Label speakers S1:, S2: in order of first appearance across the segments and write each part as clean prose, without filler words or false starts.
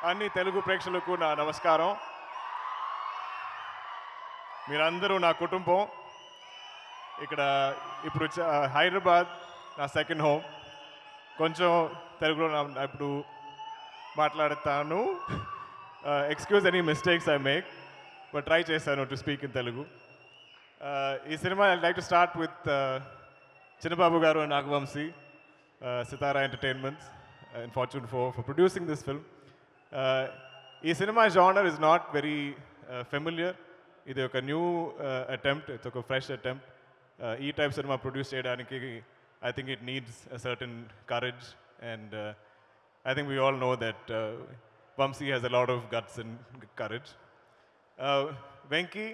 S1: అన్ని తెలుగు ప్రేక్షకులకు నా నమస్కారం. మీరందరూ నా కుటుంబం. ఇక్కడ ఇప్పుడు హైదరాబాద్ నా సెకండ్ హోమ్. కొంచెం తెలుగులో ఇప్పుడు మాట్లాడతాను. Excuse any mistakes I make, but try చేశాను టు స్పీక్ ఇన్ తెలుగు. ఈ cinema I like to start with Chinnababu garu and Nagavamsi, Sithara entertainments and Fortune for producing this film. ఈ cinema genre is not very familiar. ఇది ఒక new attempt, it's ఒక fresh attempt. ఈ type cinema produce చేయడానికి I think it needs a certain courage, and I think we all know that Vamsi has a lot of guts and courage. Venki,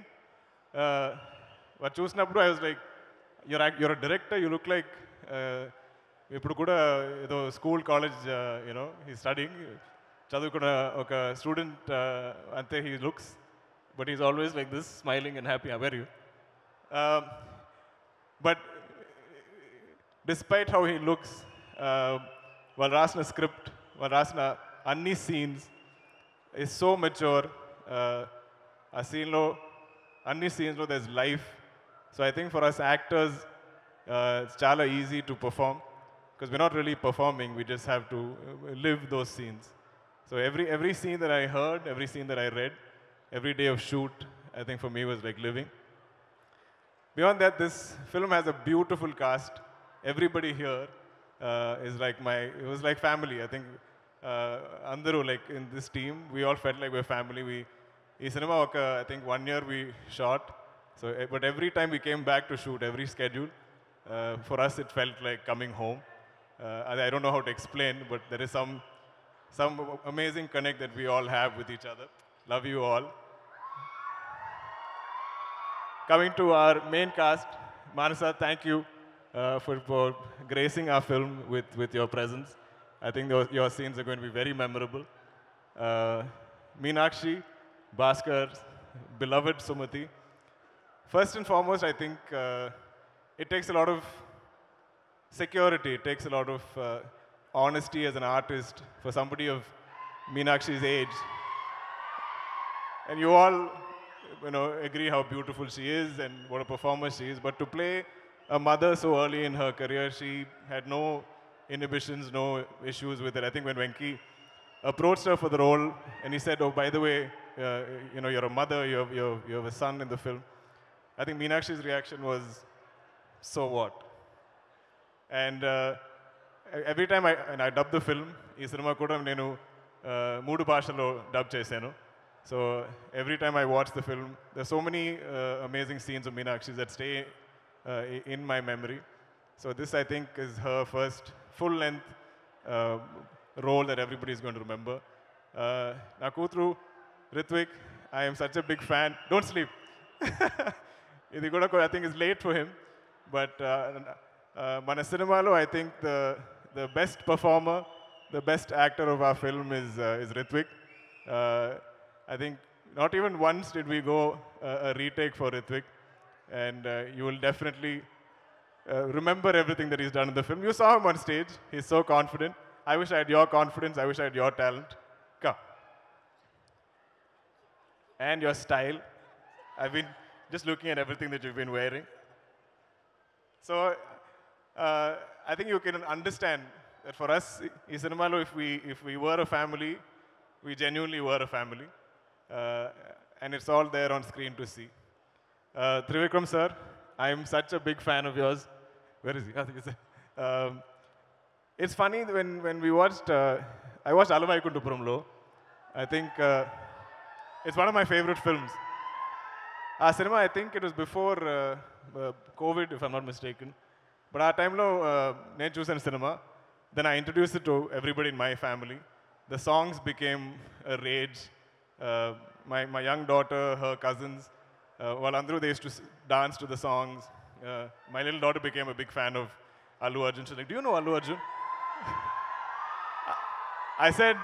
S1: చూసినప్పుడు I was like, you're a director, you look like ఇప్పుడు కూడా ఏదో school college you know he studying చదువుకున్న ఒక student అంతే he looks, but is always like this smiling and happy. Our you but despite how he looks, వాళ్ళు రాసిన script, వాళ్ళు రాసిన అన్ని సీన్స్ ఈజ్ సో మెచ్యూర్. ఆ సీన్లో అన్ని సీన్స్లో there is life. So I think for us actors it's చాలా easy to perform because we're not really performing, we just have to live those scenes. So every scene that I heard, every scene that I read, every day of shoot, I think for me was like living. Beyond that, this film has a beautiful cast. Everybody here is like it was like family. I think andaru like in this team, we all felt like we're family. Ee cinema I think 1 year we shot. So but every time we came back to shoot, every schedule, for us it felt like coming home. I don't know how to explain, but there is some amazing connect that we all have with each other. Love you all. Coming to our main cast, Manasa, thank you for gracing our film with your presence. I think your scenes are going to be very memorable. Meenakshi, Bhaskar, beloved Sumati. First and foremost, I think it takes a lot of security, it takes a lot of honesty as an artist for somebody of Meenakshi's age. And you all, agree how beautiful she is and what a performer she is. But to play a mother so early in her career, she had no inhibitions, no issues with it. I think when Venki approached her for the role and he said, "Oh, by the way, you're a mother, you have a son in the film," I think Meenakshi's reaction was, "So what?" And every time I dub the film, ఈ cinema కూడా నేను 3 భాషల్లో dub చేశాను. So every time I watch the film, there's so many amazing scenes of Meenakshi that stay in my memory. So this, I think, is her first full-length role that everybody is going to remember. నా కూతురు Ritwik, I am such a big fan. Don't sleep. ఇది కూడా I think is late for him, but మన సినిమాలో I think the best performer, the best actor of our film is Ritwik. I think not even once did we go a retake for Ritwik, and you will definitely remember everything that he's done in the film. You saw him on stage, he's so confident. I wish I had your confidence, I wish I had your talent. Come. And your style. I've been just looking at everything that you've been wearing. So I think you can understand that for us, in cinema, if we were a family, we genuinely were a family. And it's all there on screen to see. Trivikram sir, I am such a big fan of yours. Where is he? I think it's funny when we watched, I watched Alavaikundapuramlo. I think it's one of my favorite films. Our cinema, I think it was before COVID, if I'm not mistaken. But our time lo నేను చూసాను cinema. Then I introduced it to everybody in my family. The songs became a rage. My young daughter, her cousins, వాళ్ళందరూ they used to dance to the songs. My little daughter became a big fan of Allu Arjun. She's like, "Do you know Allu Arjun?" I said,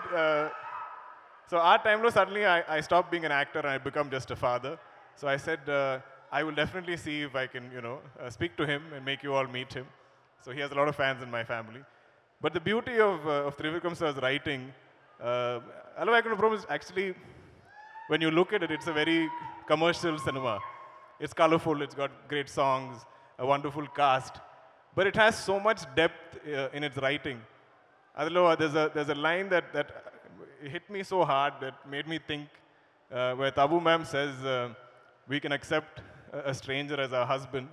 S1: so our time lo suddenly I stopped being an actor and I become just a father. So I said, I will definitely see if I can, speak to him and make you all meet him. So he has a lot of fans in my family. But the beauty of Trivikram sir's writing Hello Vaikuntham Prom is actually, when you look at it, it's a very commercial cinema. It's colorful, it's got great songs, a wonderful cast, but it has so much depth in its writing. Adilo, there's a line that hit me so hard that made me think, where Tabu ma'am says, we can accept a stranger as our husband,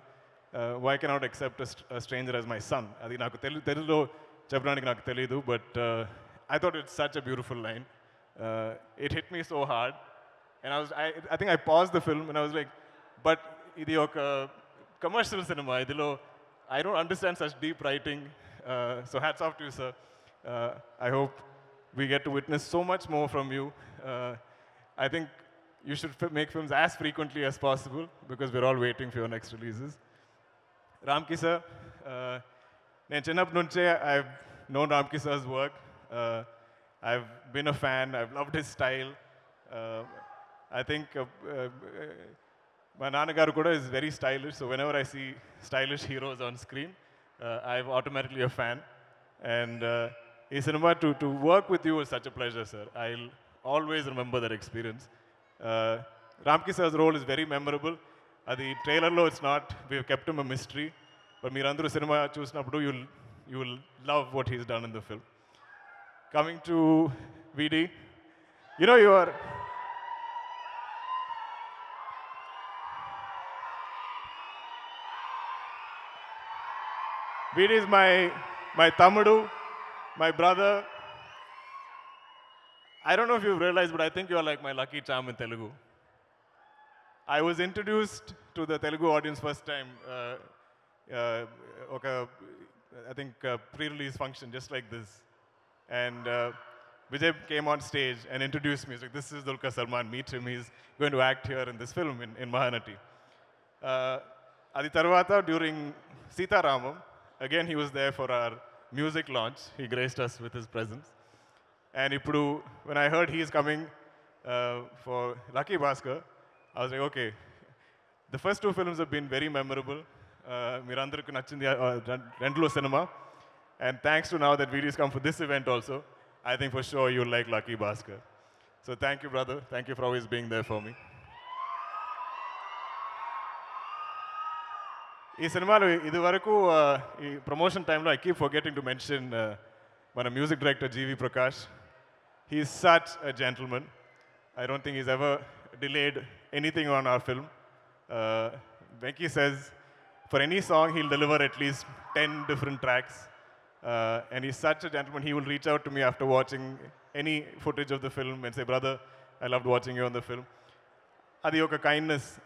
S1: why cannot accept a stranger as my son? Adi naku telugulo చెప్పడానికి నాకు తెలీదు, but I thought it's such a beautiful line. It hit me so hard, and I think I paused the film and I was like, but ఇది ఒక commercial cinema, ఇదిలో I don't understand such deep writing, so hats off to you, sir. I hope we get to witness so much more from you. I think you should make films as frequently as possible because we're all waiting for your next releases. Ramki sir, నేను చిన్నప్పటి నుంచే I've known Ramki sir's work. I've been a fan, I've loved his style. I think my Nanagaru Kuda is very stylish, so whenever I see stylish heroes on screen, I'm automatically a fan. And in cinema, to work with you is such a pleasure, sir. I'll always remember that experience. Ramki sir's role is very memorable. Adi trailer lo it's not, we've kept him a mystery, but meerandru cinema chusinapudu you will love what he's done in the film. Coming to VD, you know VD is my Tamudu, my brother. I don't know if you've realized, but I think you're like my lucky charm in Telugu. I was introduced to the Telugu audience first time, I think pre-release function, just like this. And Vijay came on stage and introduced me. He's like, this is Dulquer Salmaan, meet him. He's going to act here in this film in Mahanati. Adi Tarvata, during Sita Ramam, again he was there for our music launch. He graced us with his presence. And Ippudu, when I heard he is coming for Lucky Bhaskar, I was like, okay, the first two films have been very memorable. Meerandarku nachindi rendulo cinema. And thanks to now that VD's come for this event also, I think for sure you'll like Lucky Bhaskar. So thank you, brother. Thank you for always being there for me. ఈ సినిమాలో ఇది వరకు ఈ promotion టైంలో I keep forgetting to mention మన music director GV Prakash. He is such a gentleman. I don't think he's ever delayed anything on our film. Venki says for any song he'll deliver at least 10 different tracks. And he's such a gentleman. He will reach out to me after watching any footage of the film and say, brother, I loved watching you on the film. Adi oka kindness.